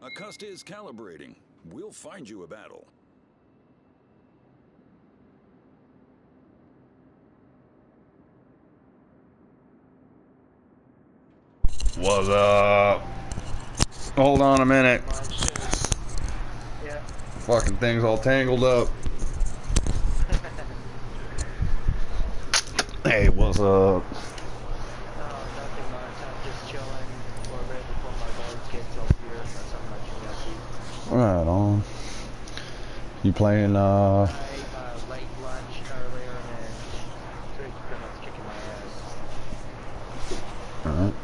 Acosta is calibrating. We'll find you a battle. What's up? Hold on a minute. Yeah. Fucking thing's all tangled up. Hey, what's up? Nothing much. I'm just chilling a little bit before my boys gets over here. That's how much you got to. Right on. You playing, I ate late lunch earlier and so he's pretty much kicking my ass. Alright.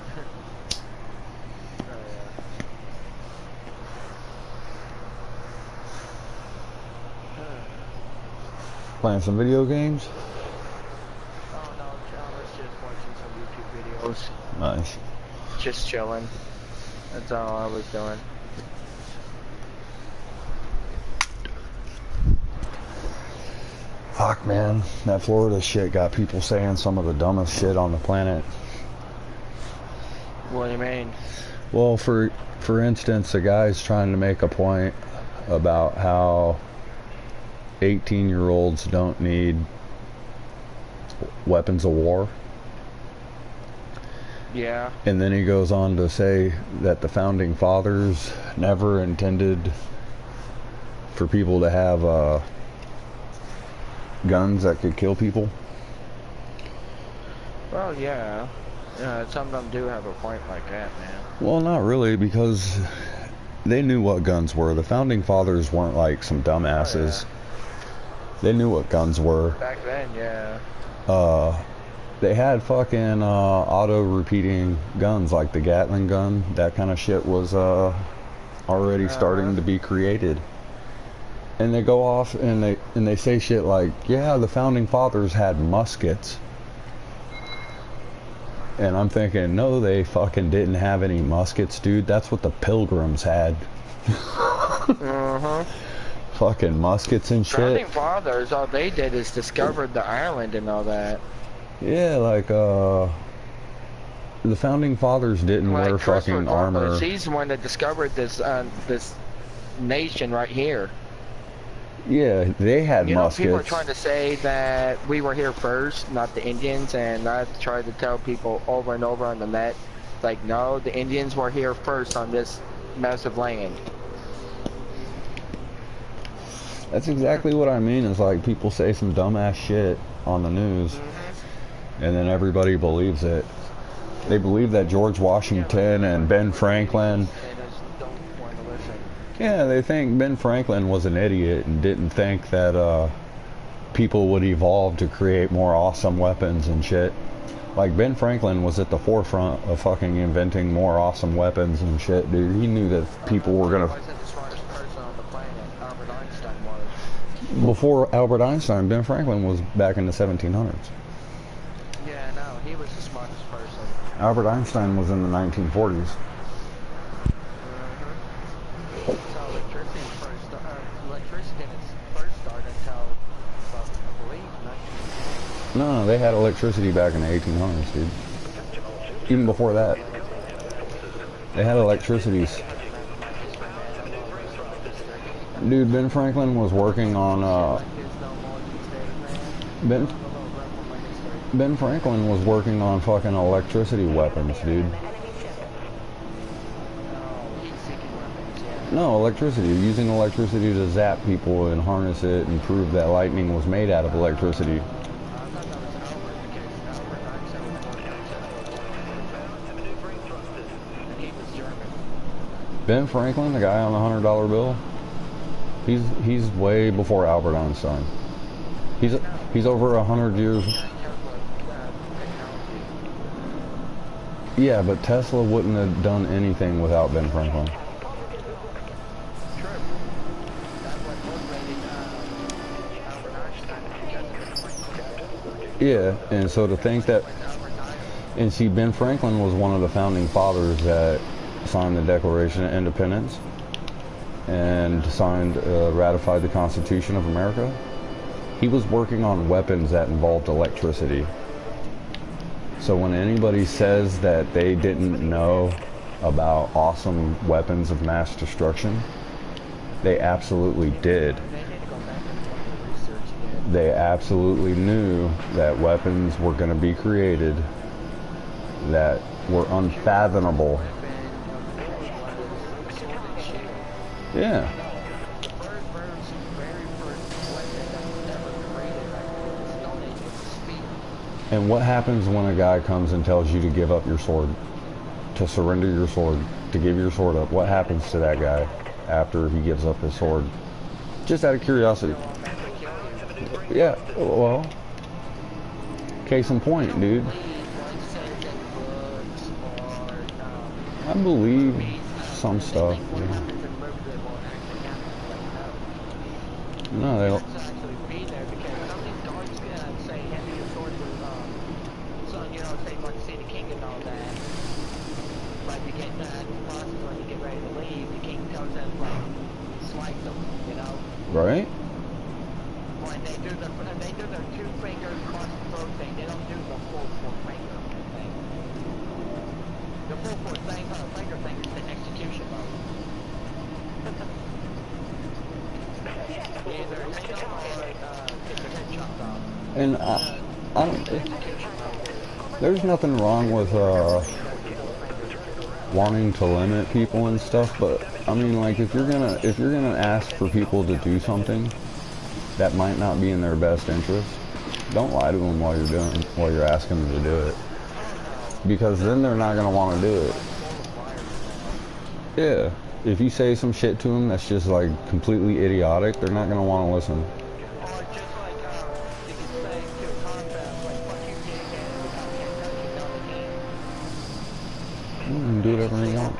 Oh, yeah. Playing some video games? Oh, no, I was just watching some YouTube videos. Nice. Just chilling. That's all I was doing. Fuck, man. That Florida shit got people saying some of the dumbest shit on the planet. What do you mean? Well, for instance, a guy's trying to make a point about how 18-year-olds don't need weapons of war. Yeah. And then he goes on to say that the founding fathers never intended for people to have guns that could kill people. Well, yeah. Some of them do have a point like that, man. Well, not really, because they knew what guns were. The founding fathers weren't like some dumbasses. Oh, yeah. They knew what guns were. Back then, yeah. They had fucking auto-repeating guns, like the Gatling gun. That kind of shit was already starting to be created. And they go off and they say shit like, yeah, the founding fathers had muskets. And I'm thinking, no, they fucking didn't have any muskets, dude. That's what the Pilgrims had. Fucking muskets and shit. Founding fathers, all they did is discovered the island and all that. Yeah, like, the founding fathers didn't wear fucking armor. He's the one that discovered this this nation right here. Yeah, they had muskets. People are trying to say that we were here first, not the Indians, and I've tried to tell people over and over on the net, like, no, the Indians were here first on this massive land. That's exactly what I mean. Is like people say some dumbass shit on the news, and then everybody believes it. They believe that George Washington and Ben Franklin. They just don't want to listen. Yeah, they think Ben Franklin was an idiot and didn't think that people would evolve to create more awesome weapons and shit. Like, Ben Franklin was at the forefront of fucking inventing more awesome weapons and shit, dude. He knew that people were gonna... Wasn't the smartest person on the planet. Albert Einstein was. Before Albert Einstein, Ben Franklin was back in the 1700s. Yeah, no, he was the smartest person. Albert Einstein was in the 1940s. So electricity didn't first start until, well, I believe, 19... No, they had electricity back in the 1800s, dude. Even before that. They had electricities. Dude, Ben Franklin was working on, Ben Franklin was working on fucking electricity weapons, dude. No, electricity. Using electricity to zap people and harness it and prove that lightning was made out of electricity. Ben Franklin, the guy on the $100 bill, he's way before Albert Einstein. He's over 100 years. Yeah, but Tesla wouldn't have done anything without Ben Franklin. Yeah, and so to think that, and see, Ben Franklin was one of the founding fathers that signed the Declaration of Independence and ratified the Constitution of America. He was working on weapons that involved electricity. So when anybody says that they didn't know about awesome weapons of mass destruction. They absolutely did. They absolutely knew that weapons were going to be created that were unfathomable. Yeah. And what happens when a guy comes and tells you to give up your sword, to surrender your sword, to give your sword up? What happens to that guy after he gives up his sword? Just out of curiosity. Yeah, well, case in point, dude. I believe some stuff. Yeah. No, they don't. Right? When they do their 2 fingers across the throat thing, they don't do the full 4-finger thing. The full 4-finger thing is the execution mode. Either hang them or get their head chopped off. And I don't. There's nothing wrong with wanting to limit people and stuff, but I mean, like, if you're gonna ask for people to do something that might not be in their best interest, don't lie to them while you're asking them to do it, because then they're not gonna want to do it. Yeah, if you say some shit to them that's just like completely idiotic, they're not gonna want to listen. You can do whatever you want.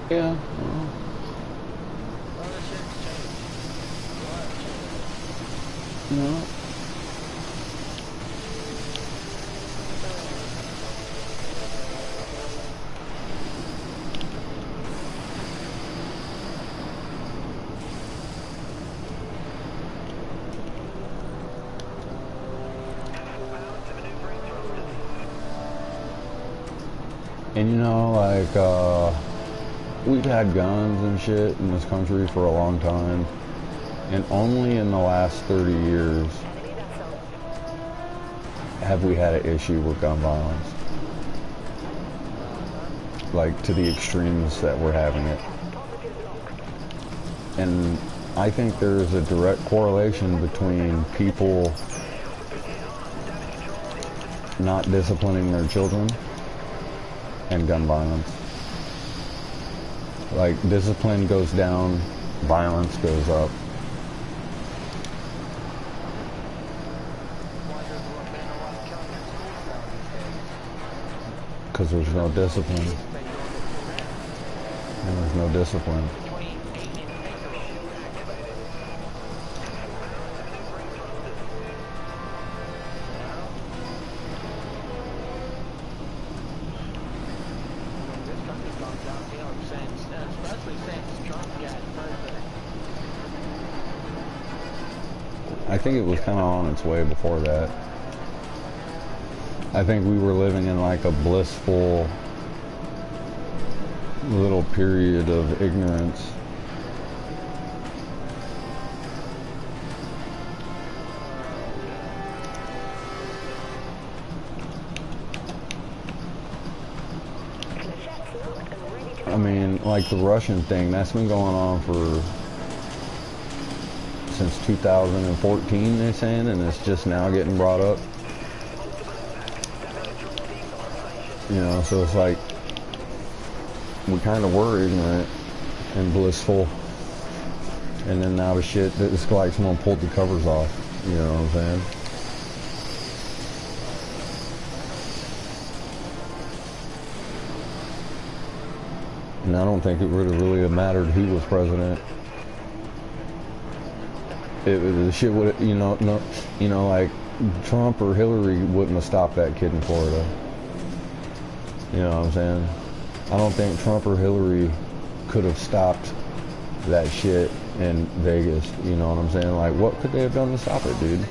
Yeah. No. And you know, like, we've had guns and shit in this country for a long time, and only in the last 30 years have we had an issue with gun violence, like to the extremes that we're having it. And I think there's a direct correlation between people not disciplining their children and gun violence. Like, discipline goes down, violence goes up. Because there's no discipline. And there's no discipline. I think it was kind of on its way before that. I think we were living in like a blissful little period of ignorance. I mean, like the Russian thing, that's been going on for since 2014, they're saying, and it's just now getting brought up. You know, so it's like we kind of were ignorant and blissful, and then now the shit, it's like someone pulled the covers off. You know what I'm saying? And I don't think it would have really mattered who was president. The shit would, like Trump or Hillary wouldn't have stopped that kid in Florida. You know what I'm saying? I don't think Trump or Hillary could have stopped that shit in Vegas. You know what I'm saying? Like, what could they have done to stop it, dude?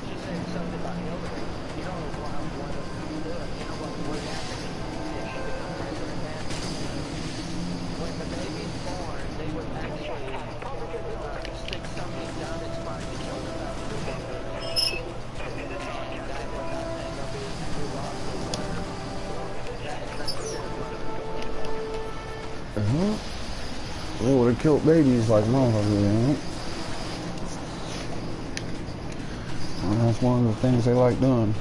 They would have killed babies like motherfuckers, you know? And that's one of the things they like doing.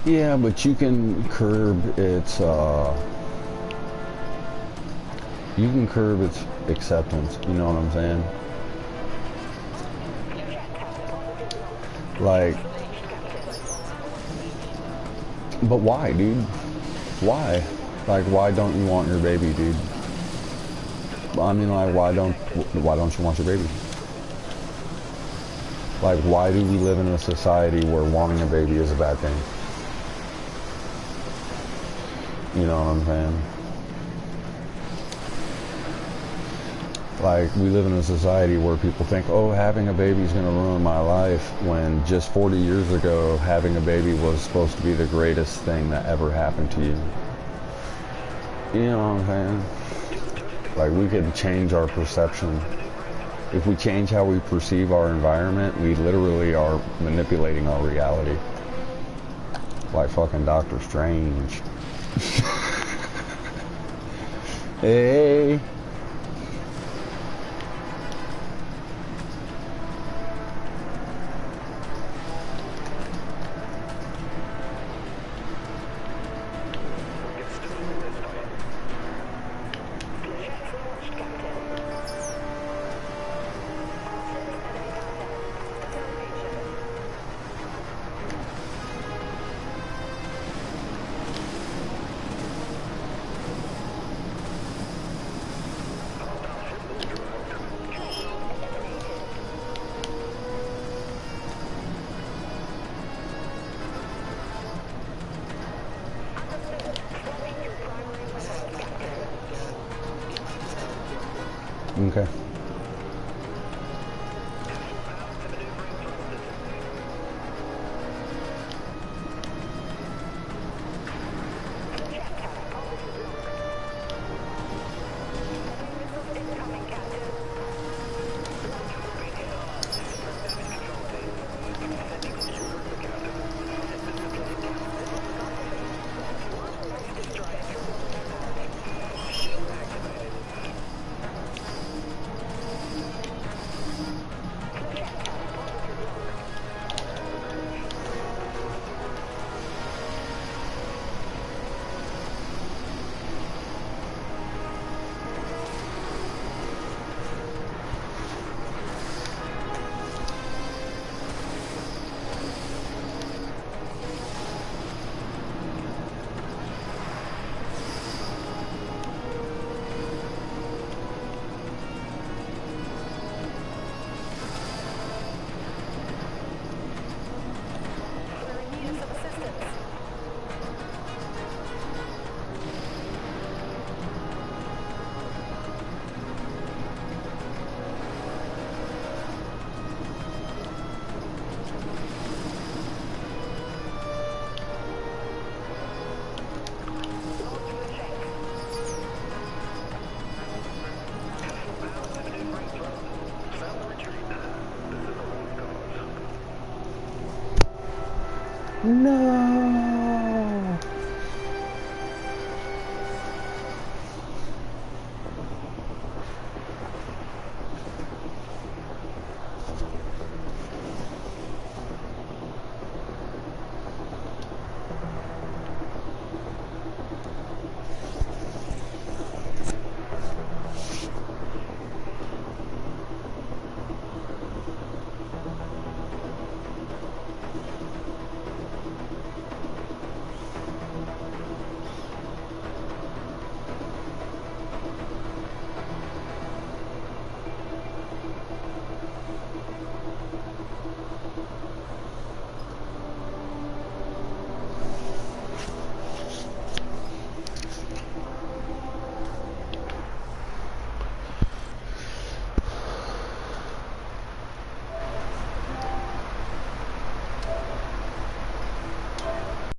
Yeah, but you can curb its acceptance, you know what I'm saying? Like, but why, dude? Why? Like, why don't you want your baby, dude? I mean, like, why don't you want your baby? Like, why do we live in a society where wanting a baby is a bad thing? You know what I'm saying? Like, we live in a society where people think, oh, having a baby is going to ruin my life, when just 40 years ago, having a baby was supposed to be the greatest thing that ever happened to you. You know what I'm saying? Like, we could change our perception. If we change how we perceive our environment, we literally are manipulating our reality. Like fucking Doctor Strange. Hey. Okay.